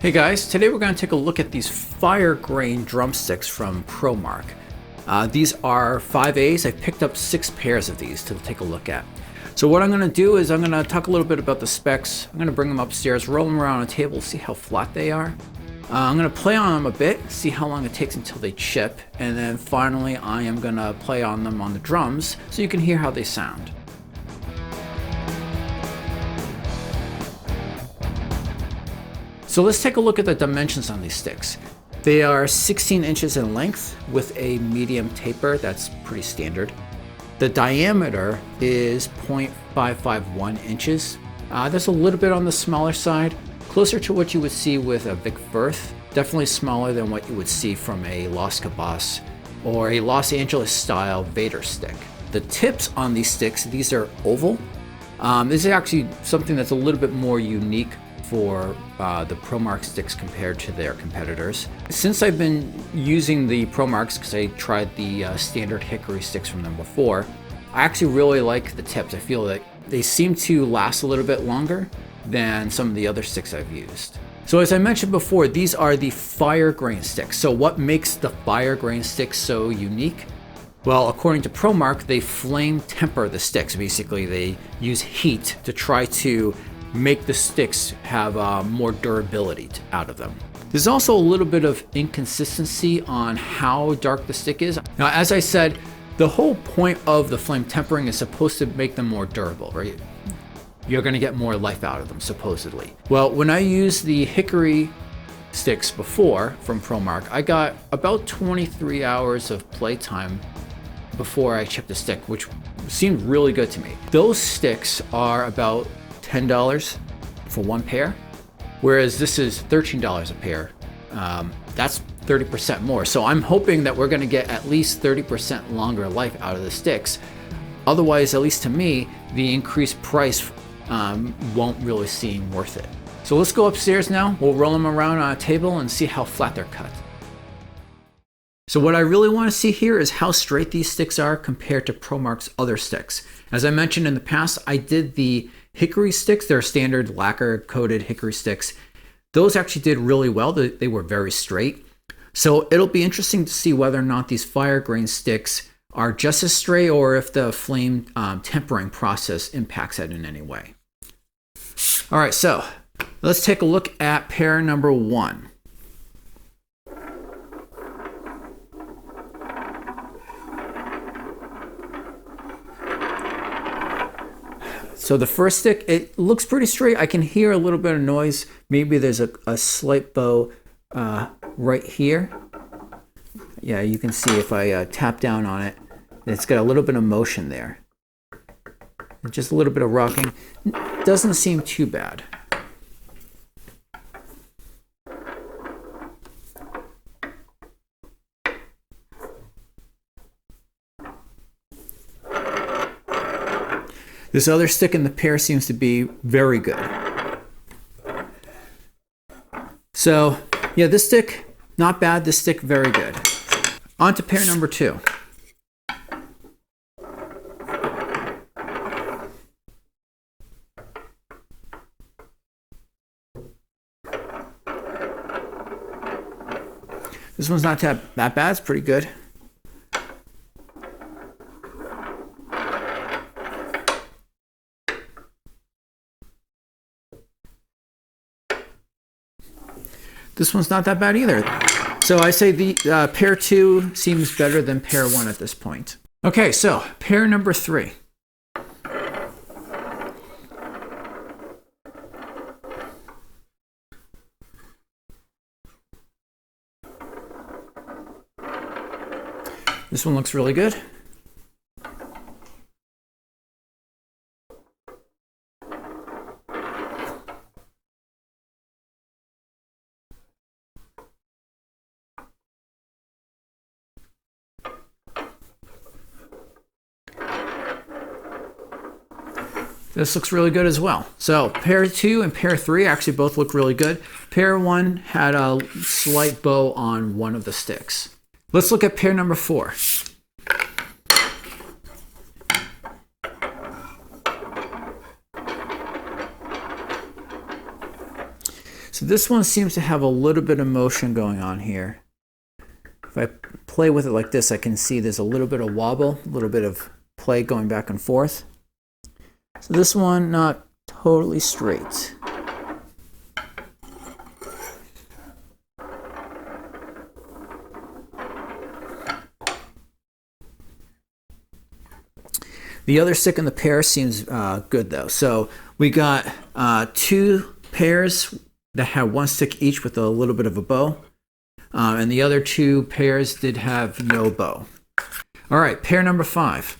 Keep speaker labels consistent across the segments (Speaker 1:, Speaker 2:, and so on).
Speaker 1: Hey guys, today we're going to take a look at these Firegrain drumsticks from Promark. These are 5As. I picked up 6 pairs of these to take a look at. So what I'm going to do is I'm going to talk a little bit about the specs. I'm going to bring them upstairs, roll them around on a table, see how flat they are. I'm going to play on them a bit, see how long it takes until they chip, and then finally I am going to play on them on the drums so you can hear how they sound. So let's take a look at the dimensions on these sticks. They are 16 inches in length with a medium taper. That's pretty standard. The diameter is 0.551 inches. That's a little bit on the smaller side, closer to what you would see with a Vic Firth. Definitely smaller than what you would see from a Los Cabos or a Los Angeles style Vater stick. The tips on these sticks, these are oval. This is actually something that's a little bit more unique for the Promark sticks compared to their competitors. Since I've been using the Promarks, because I tried the standard Hickory sticks from them before, I actually really like the tips. I feel that they seem to last a little bit longer than some of the other sticks I've used. So as I mentioned before, these are the Firegrain sticks. So what makes the Firegrain sticks so unique? Well, according to Promark, they flame temper the sticks. Basically, they use heat to try to make the sticks have more durability out of them. There's also a little bit of inconsistency on how dark the stick is. Now, as I said, the whole point of the flame tempering is supposed to make them more durable, right? You're going to get more life out of them, supposedly. Well, when I used the Hickory sticks before from Promark, I got about 23 hours of playtime before I chipped the stick, which seemed really good to me. Those sticks are about $10 for one pair, whereas this is $13 a pair. That's 30% more. So I'm hoping that we're going to get at least 30% longer life out of the sticks. Otherwise, at least to me, the increased price won't really seem worth it. So let's go upstairs now. We'll roll them around on a table and see how flat they're cut. So what I really want to see here is how straight these sticks are compared to Promark's other sticks. As I mentioned in the past, I did the Hickory sticks. They're standard lacquer coated Hickory sticks. Those actually did really well. They were very straight. So it'll be interesting to see whether or not these Firegrain sticks are just as straight or if the flame tempering process impacts it in any way. All right, so let's take a look at pair number 1. So the first stick, it looks pretty straight. I can hear a little bit of noise. Maybe there's a slight bow right here. Yeah, you can see if I tap down on it, it's got a little bit of motion there. Just a little bit of rocking. Doesn't seem too bad. This other stick in the pair seems to be very good. So, yeah, this stick, not bad. This stick, very good. On to pair number 2. This one's not that bad. It's pretty good. This one's not that bad either. So I say the pair 2 seems better than pair 1 at this point. Okay, so pair number 3. This one looks really good. This looks really good as well. So pair 2 and pair 3 actually both look really good. Pair 1 had a slight bow on one of the sticks. Let's look at pair number 4. So this one seems to have a little bit of motion going on here. If I play with it like this, I can see there's a little bit of wobble, a little bit of play going back and forth. So this one, not totally straight. The other stick in the pair seems good though. So we got 2 pairs that had 1 stick each with a little bit of a bow. And the other 2 pairs did have no bow. All right, pair number 5.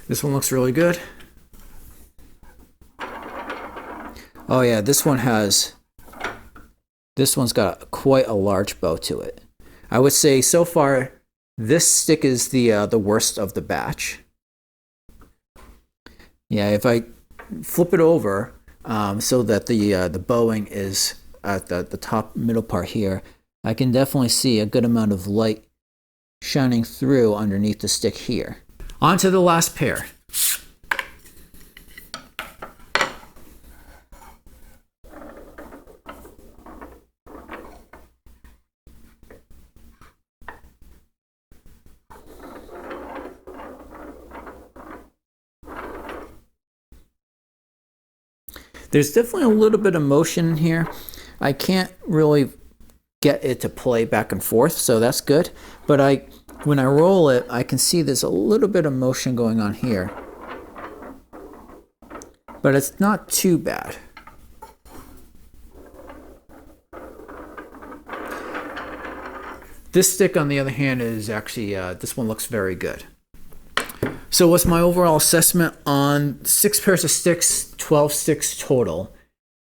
Speaker 1: This one looks really good. Oh yeah, this one's got quite a large bow to it. I would say so far this stick is the worst of the batch. Yeah, if I flip it over so that the bowing is at the top middle part here, I can definitely see a good amount of light shining through underneath the stick here. On to the last pair. There's definitely a little bit of motion in here. I can't really get it to play back and forth, so that's good. But when I roll it, I can see there's a little bit of motion going on here. But it's not too bad. This stick, on the other hand, is actually, this one looks very good. So what's my overall assessment on 6 pairs of sticks, 12 sticks total?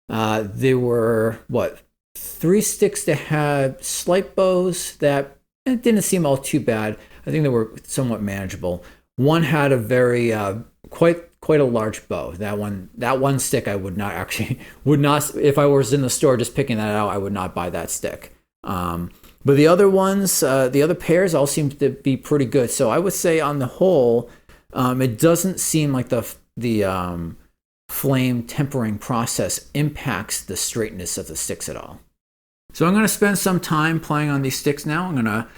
Speaker 1: There were, 3 sticks that had slight bows that didn't seem all too bad. I think they were somewhat manageable. One had a very, quite a large bow. That one stick I would not, if I was in the store just picking that out, I would not buy that stick. But the other ones, the other pairs all seem to be pretty good. So I would say on the whole, it doesn't seem like the flame tempering process impacts the straightness of the sticks at all. So I'm going to spend some time playing on these sticks now. I'm going to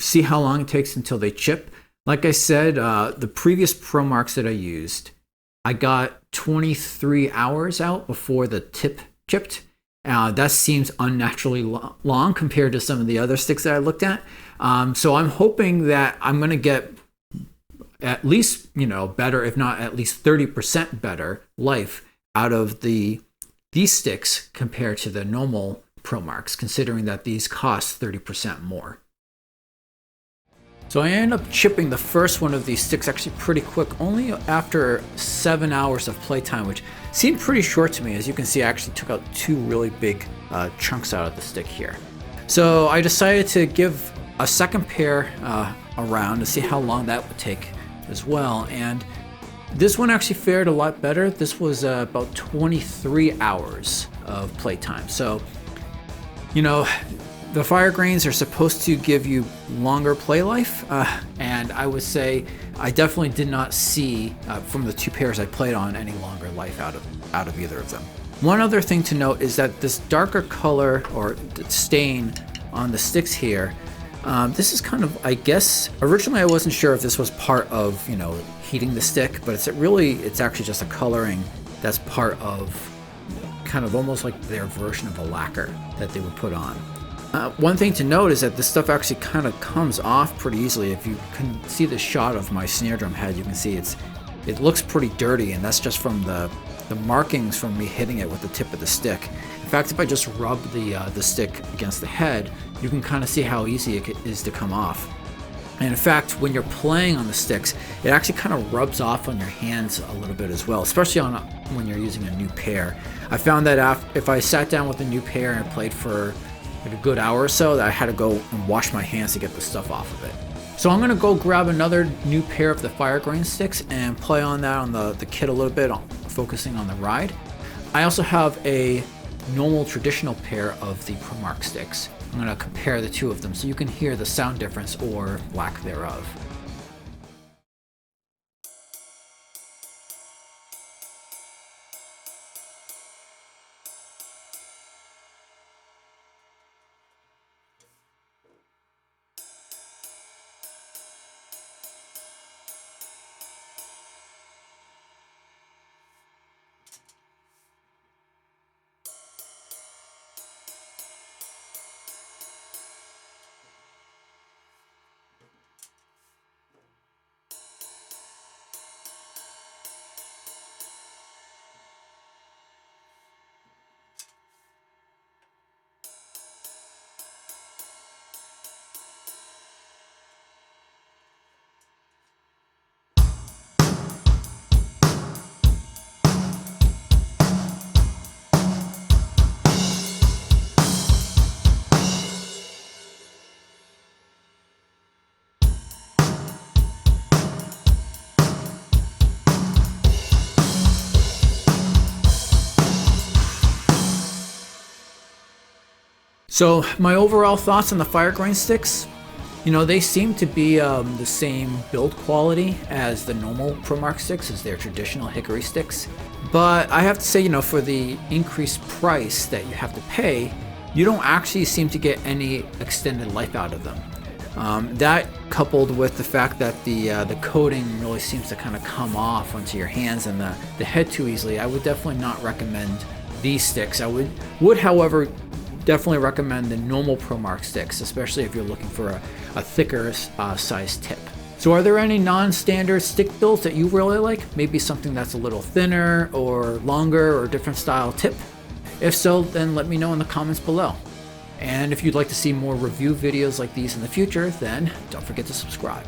Speaker 1: see how long it takes until they chip. Like I said, the previous Promarks that I used, I got 23 hours out before the tip chipped. That seems unnaturally long compared to some of the other sticks that I looked at. So I'm hoping that I'm going to get at least, better, if not at least 30% better life out of these sticks compared to the normal Promarks, considering that these cost 30% more. So I ended up chipping the first one of these sticks actually pretty quick, only after 7 hours of playtime, which seemed pretty short to me. As you can see, I actually took out 2 really big chunks out of the stick here. So I decided to give a second pair a round to see how long that would take as well. And this one actually fared a lot better. This was about 23 hours of playtime. So, the Firegrains are supposed to give you longer play life, and I would say I definitely did not see from the 2 pairs I played on any longer life out of either of them. One other thing to note is that this darker color or stain on the sticks here, this is kind of, I guess, originally I wasn't sure if this was part of, heating the stick, but it's actually just a coloring that's part of kind of almost like their version of a lacquer that they would put on. One thing to note is that this stuff actually kind of comes off pretty easily. If you can see the shot of my snare drum head, you can see it looks pretty dirty, and that's just from the markings from me hitting it with the tip of the stick. In fact, if I just rub the stick against the head, you can kind of see how easy it is to come off. And in fact, when you're playing on the sticks, it actually kind of rubs off on your hands a little bit as well, especially when you're using a new pair. I found that if I sat down with a new pair and played for like a good hour or so, that I had to go and wash my hands to get the stuff off of it. So I'm gonna go grab another new pair of the Firegrain sticks and play on that on the kit a little bit, focusing on the ride. I also have a normal traditional pair of the Promark sticks. I'm going to compare the two of them so you can hear the sound difference or lack thereof. So my overall thoughts on the Firegrain sticks, they seem to be the same build quality as the normal Promark sticks, as their traditional Hickory sticks. But I have to say, for the increased price that you have to pay, you don't actually seem to get any extended life out of them. That coupled with the fact that the coating really seems to kind of come off onto your hands and the head too easily, I would definitely not recommend these sticks. I would however, definitely recommend the normal Promark sticks, especially if you're looking for a thicker size tip. So are there any non-standard stick builds that you really like? Maybe something that's a little thinner or longer or different style tip? If so, then let me know in the comments below. And if you'd like to see more review videos like these in the future, then don't forget to subscribe.